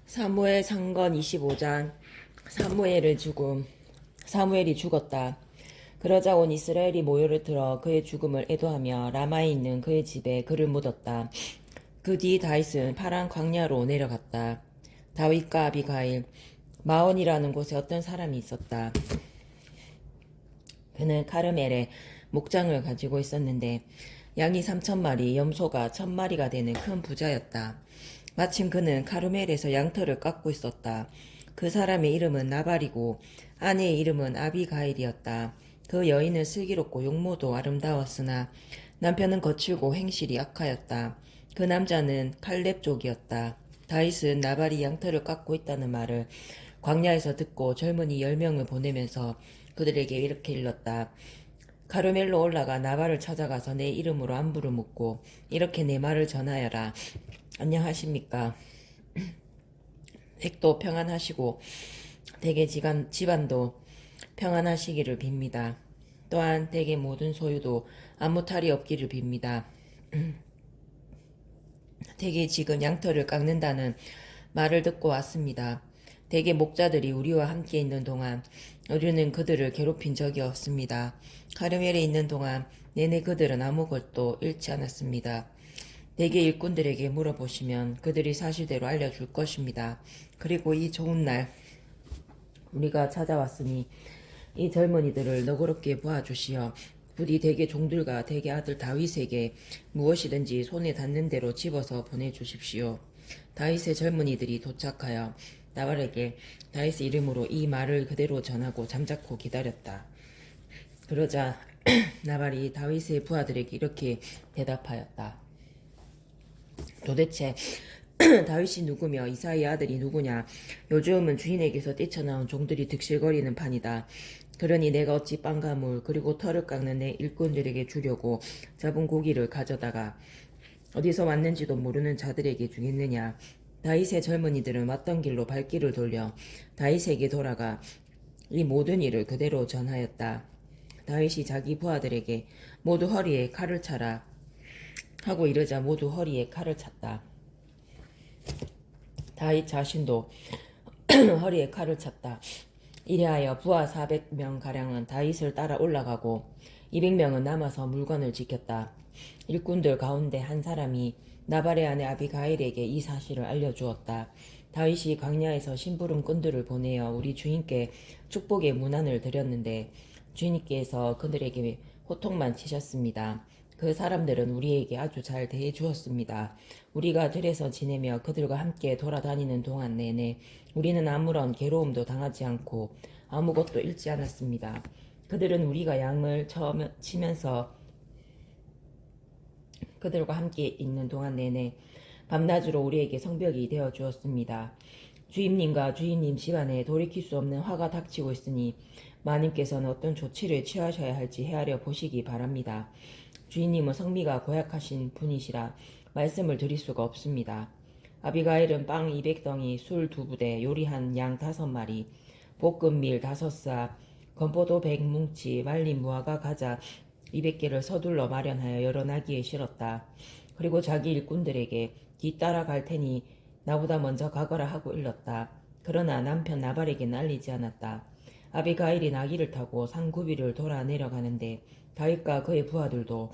사무엘 상건 25장. 사무엘이 죽었다. 그러자 온 이스라엘이 모여를 들어 그의 죽음을 애도하며 라마에 있는 그의 집에 그를 묻었다. 그 뒤 다윗은 파란 광야로 내려갔다. 다윗과 아비가일, 마온이라는 곳에 어떤 사람이 있었다. 그는 카르멜에 목장을 가지고 있었는데 양이 3,000마리, 염소가 1,000마리가 되는 큰 부자였다. 마침 그는 카르멜에서 양털을 깎고 있었다. 그 사람의 이름은 나발이고 아내의 이름은 아비가일이었다. 그 여인은 슬기롭고 용모도 아름다웠으나 남편은 거칠고 행실이 악하였다. 그 남자는 칼렙 족이었다. 다윗은 나발이 양털을 깎고 있다는 말을 광야에서 듣고 젊은이 10명을 보내면서 그들에게 이렇게 일렀다. 카르멜로 올라가 나발을 찾아가서 내 이름으로 안부를 묻고 이렇게 내 말을 전하여라. 안녕하십니까. 핵도 평안하시고 대개 집안도 평안하시기를 빕니다. 또한 대개 모든 소유도 아무 탈이 없기를 빕니다. 대개 지금 양털을 깎는다는 말을 듣고 왔습니다. 대개 목자들이 우리와 함께 있는 동안 우리는 그들을 괴롭힌 적이 없습니다. 카르멜에 있는 동안 내내 그들은 아무것도 잃지 않았습니다. 대개 일꾼들에게 물어보시면 그들이 사실대로 알려줄 것입니다. 그리고 이 좋은 날 우리가 찾아왔으니 이 젊은이들을 너그럽게 보아주시어 부디 대개 종들과 대개 아들 다윗에게 무엇이든지 손에 닿는 대로 집어서 보내주십시오. 다윗의 젊은이들이 도착하여 나발에게 다윗의 이름으로 이 말을 그대로 전하고 잠자코 기다렸다. 그러자 나발이 다윗의 부하들에게 이렇게 대답하였다. 도대체 다윗이 누구며 이사의 아들이 누구냐? 요즘은 주인에게서 뛰쳐나온 종들이 득실거리는 판이다. 그러니 내가 어찌 빵과 물 그리고 털을 깎는 내 일꾼들에게 주려고 잡은 고기를 가져다가 어디서 왔는지도 모르는 자들에게 주겠느냐? 다윗의 젊은이들은 왔던 길로 발길을 돌려 다윗에게 돌아가 이 모든 일을 그대로 전하였다. 다윗이 자기 부하들에게 모두 허리에 칼을 차라 하고 이르자 모두 허리에 칼을 찼다. 다윗 자신도 허리에 칼을 찼다. 이래하여 부하 400명가량은 다윗을 따라 올라가고 200명은 남아서 물건을 지켰다. 일꾼들 가운데 한 사람이 나발의 아내 아비가일에게 이 사실을 알려주었다. 다윗이 광야에서 심부름꾼들을 보내어 우리 주인께 축복의 문안을 드렸는데 주인께서 그들에게 호통만 치셨습니다. 그 사람들은 우리에게 아주 잘 대해 주었습니다. 우리가 들에서 지내며 그들과 함께 돌아다니는 동안 내내 우리는 아무런 괴로움도 당하지 않고 아무것도 잃지 않았습니다. 그들은 우리가 양을 치면서 그들과 함께 있는 동안 내내 밤낮으로 우리에게 성벽이 되어 주었습니다. 주임님과 주임님 집안에 돌이킬 수 없는 화가 닥치고 있으니 마님께서는 어떤 조치를 취하셔야 할지 헤아려 보시기 바랍니다. 주인님은 성미가 고약하신 분이시라 말씀을 드릴 수가 없습니다. 아비가일은 빵 200덩이, 술 2부대, 요리한 양 5마리, 볶은 밀 5사, 건포도 100뭉치, 말린 무화과 과자 200개를 서둘러 마련하여 여러 나귀에 실었다. 그리고 자기 일꾼들에게 뒤따라 갈 테니 나보다 먼저 가거라 하고 일렀다. 그러나 남편 나발에게는 알리지 않았다. 아비가일이 나귀를 타고 산구비를 돌아 내려가는데 다윗과 그의 부하들도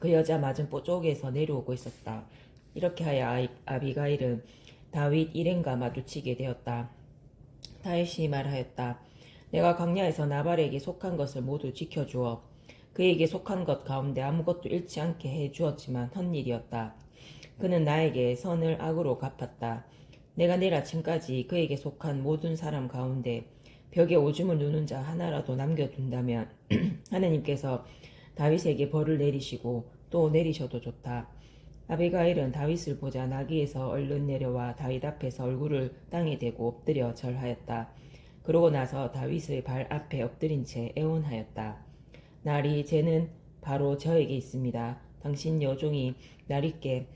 그 여자 맞은 쪽에서 내려오고 있었다. 이렇게 하여 아비가일은 다윗 일행과 마주치게 되었다. 다윗이 말하였다. 내가 광야에서 나발에게 속한 것을 모두 지켜주어 그에게 속한 것 가운데 아무것도 잃지 않게 해 주었지만 헛일이었다. 그는 나에게 선을 악으로 갚았다. 내가 내일 아침까지 그에게 속한 모든 사람 가운데 벽에 오줌을 누는 자 하나라도 남겨둔다면 하느님께서 다윗에게 벌을 내리시고 또 내리셔도 좋다. 아비가일은 다윗을 보자 나귀에서 얼른 내려와 다윗 앞에서 얼굴을 땅에 대고 엎드려 절하였다. 그러고 나서 다윗의 발 앞에 엎드린 채 애원하였다. 날이 쟤는 바로 저에게 있습니다. 당신 여종이 날있게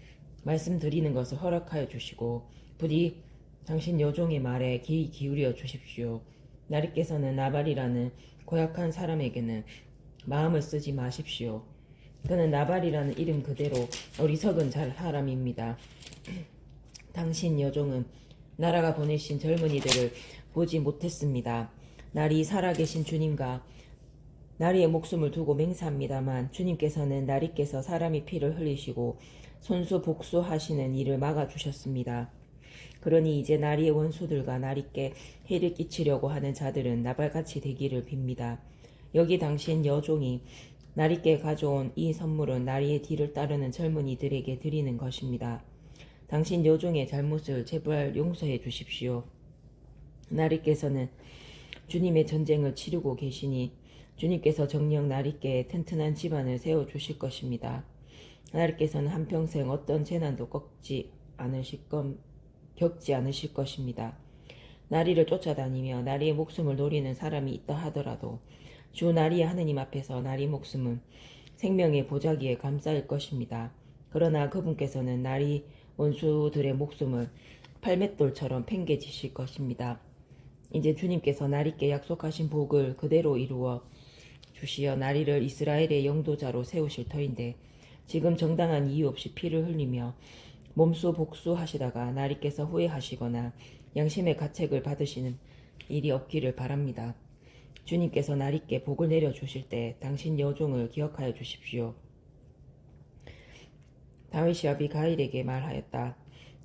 말씀드리는 것을 허락하여 주시고 부디 당신 여종의 말에 귀 기울여 주십시오. 나리께서는 나발이라는 고약한 사람에게는 마음을 쓰지 마십시오. 그는 나발이라는 이름 그대로 어리석은 사람입니다. 당신 여종은 나라가 보내신 젊은이들을 보지 못했습니다. 날이 살아계신 주님과 나리의 목숨을 두고 맹세합니다만 주님께서는 나리께서 사람의 피를 흘리시고 손수 복수하시는 일을 막아주셨습니다. 그러니 이제 나리의 원수들과 나리께 해를 끼치려고 하는 자들은 나발같이 되기를 빕니다. 여기 당신 여종이 나리께 가져온 이 선물은 나리의 뒤를 따르는 젊은이들에게 드리는 것입니다. 당신 여종의 잘못을 제발 용서해 주십시오. 나리께서는 주님의 전쟁을 치르고 계시니 주님께서 정녕 나리께 튼튼한 집안을 세워주실 것입니다. 나리께서는 한평생 어떤 재난도 겪지 않으실 것입니다. 나리를 쫓아다니며 나리의 목숨을 노리는 사람이 있다 하더라도 주 나리의 하느님 앞에서 나리 목숨은 생명의 보자기에 감싸일 것입니다. 그러나 그분께서는 나리 원수들의 목숨을 팔맷돌처럼 팽개치실 것입니다. 이제 주님께서 나리께 약속하신 복을 그대로 이루어 주시어 나리를 이스라엘의 영도자로 세우실 터인데 지금 정당한 이유 없이 피를 흘리며 몸소 복수하시다가 나리께서 후회하시거나 양심의 가책을 받으시는 일이 없기를 바랍니다. 주님께서 나리께 복을 내려주실 때 당신 여종을 기억하여 주십시오. 다윗이 아비가일에게 말하였다.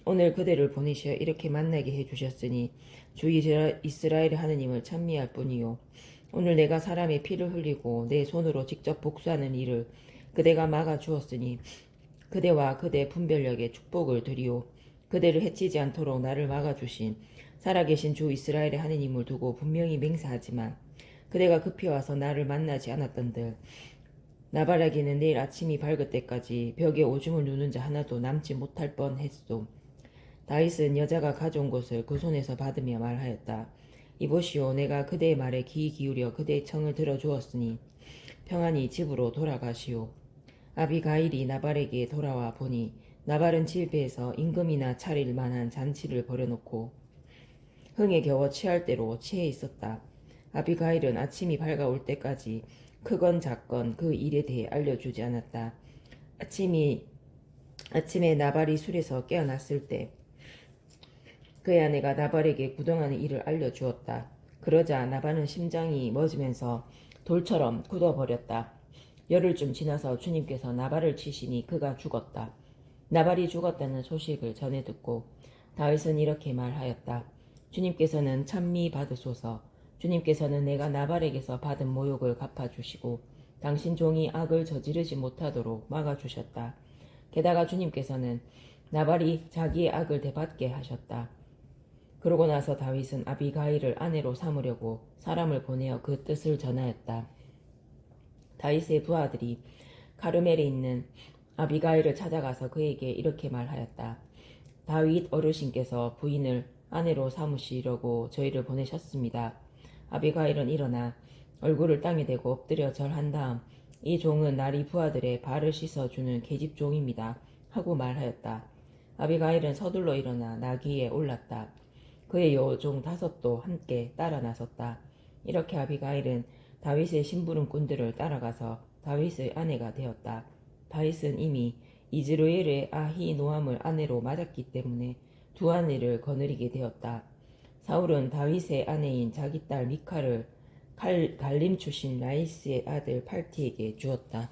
오늘 그대를 보내시어 이렇게 만나게 해주셨으니 주 이스라엘의 하느님을 찬미할 뿐이요. 오늘 내가 사람의 피를 흘리고 내 손으로 직접 복수하는 일을 그대가 막아주었으니 그대와 그대 분별력에 축복을 드리오. 그대를 해치지 않도록 나를 막아주신 살아계신 주 이스라엘의 하느님을 두고 분명히 맹세하지만 그대가 급히 와서 나를 만나지 않았던들 나발에게는 내일 아침이 밝을 때까지 벽에 오줌을 누는 자 하나도 남지 못할 뻔했소. 다윗은 여자가 가져온 것을 그 손에서 받으며 말하였다. 이보시오, 내가 그대의 말에 귀 기울여 그대의 청을 들어주었으니 평안히 집으로 돌아가시오. 아비가일이 나발에게 돌아와 보니 나발은 집에서 임금이나 차릴 만한 잔치를 벌여놓고 흥에 겨워 취할 대로 취해 있었다. 아비가일은 아침이 밝아올 때까지 크건 작건 그 일에 대해 알려주지 않았다. 아침에 나발이 술에서 깨어났을 때 그의 아내가 나발에게 구덩하는 일을 알려주었다. 그러자 나발은 심장이 멎으면서 돌처럼 굳어버렸다. 열흘쯤 지나서 주님께서 나발을 치시니 그가 죽었다. 나발이 죽었다는 소식을 전해 듣고 다윗은 이렇게 말하였다. 주님께서는 찬미 받으소서. 주님께서는 내가 나발에게서 받은 모욕을 갚아주시고 당신 종이 악을 저지르지 못하도록 막아주셨다. 게다가 주님께서는 나발이 자기의 악을 되받게 하셨다. 그러고 나서 다윗은 아비가일을 아내로 삼으려고 사람을 보내어 그 뜻을 전하였다. 다윗의 부하들이 카르멜에 있는 아비가일을 찾아가서 그에게 이렇게 말하였다. 다윗 어르신께서 부인을 아내로 삼으시려고 저희를 보내셨습니다. 아비가일은 일어나 얼굴을 땅에 대고 엎드려 절한 다음 이 종은 나리 부하들의 발을 씻어주는 계집종입니다. 하고 말하였다. 아비가일은 서둘러 일어나 나귀에 올랐다. 그의 여종 5도 함께 따라 나섰다. 이렇게 아비가일은 다윗의 심부름꾼들을 따라가서 다윗의 아내가 되었다. 다윗은 이미 이즈라엘의 아히노함을 아내로 맞았기 때문에 두 아내를 거느리게 되었다. 사울은 다윗의 아내인 자기 딸 미카를 갈림 출신 라이스의 아들 팔티에게 주었다.